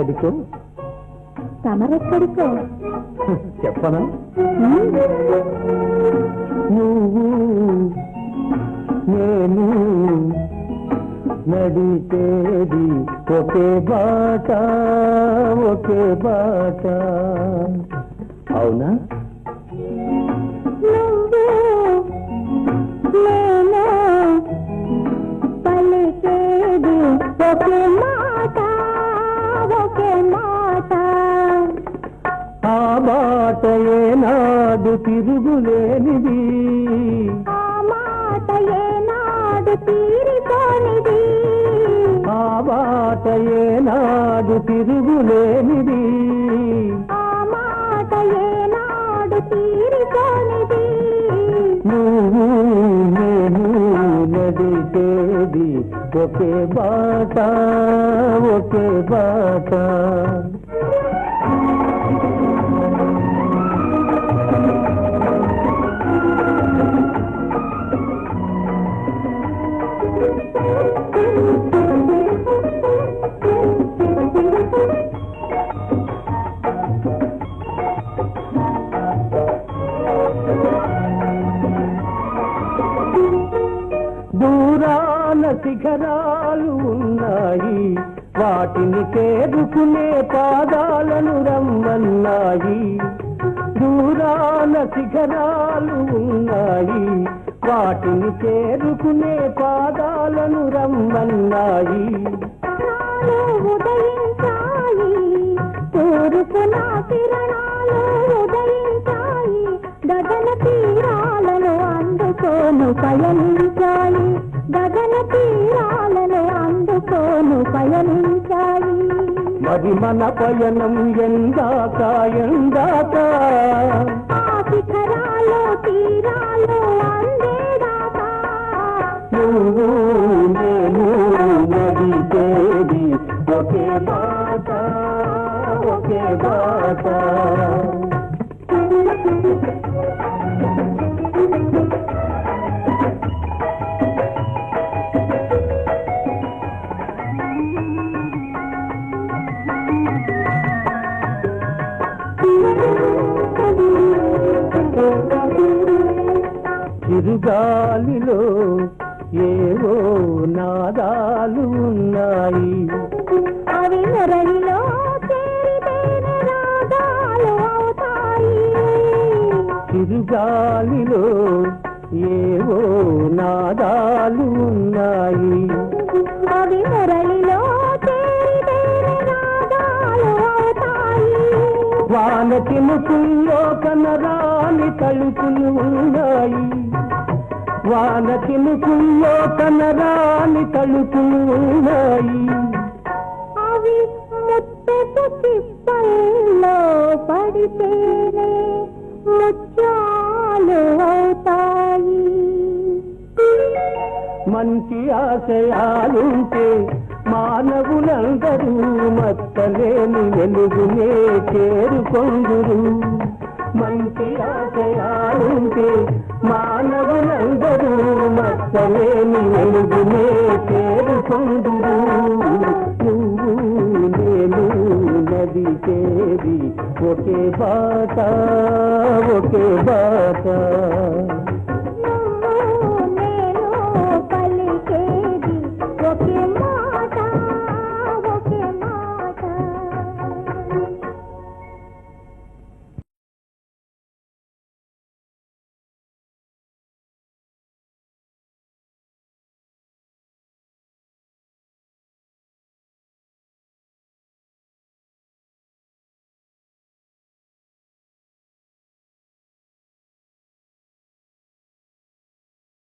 ఎక్కడికో తమరెక్కడికో చెప్పనా నువ్వు నేను నడిచేది ఒకే బాట అవునా పలికేది ఒకే మాట ఆ బాట ఏనాడు తిరుగులేనిది ఆ మాట ఏనాడు తీరిపోనిది ఆ బాట ఏనాడు తిరుగులేనిది ఆ మాట ఏనాడు తీరిపోనిది నువ్వు నేను నడిచేది ఒకే బాట దూరాన శిఖరాలు ఉన్నాయి వాటిని చేరుకునే పాదాలను రమ్మన్నాయి దూరాన శిఖరాలు ఉన్నాయి వాటిని చేరుకునే పాదాలను రమ్మన్నాయి ఉదయించాయి తూర్పున కిరణాలు ఉదయించాయి గగన తీరాలను అందుకోను పయనించాయి గగన తీరాలను అందుకోను పయనించాయి మరి మన పయనం ఎందాక ఆ శిఖరాలు తీరాలు అందేదాకా నువ్వు నేను నడిచేది ఒకే బాట చిరుగాలిలో ఏవో నాదాలు ఉన్నాయి అవి మురళిలో చేరితేనే రాగాలు అవుతాయి చిరుగాలిలో ఏవో నాదాలు ఉన్నాయి అవి మురళిలో చేరితేనే రాగాలు అవుతాయి వాన చినుకుల్లో కనరాని తలుపులు ఉన్నాయి వాన చినుకుల్లో కనరాని తలుపులు ఉన్నాయి అవి ముత్తెపు చిప్పల్లో పడితేనే ముత్యాలు అవుతాయి మంచి ఆశయాలుంటే మానవులందరూ మత్తలేని వెలుగునే చేరుకొందురు మంచి ఆశయాలుంటే మానవులందరూ మత్తలేని వెలుగునే చేరుకొందురు నువ్వు నేను నడిచేది ఒకే బాట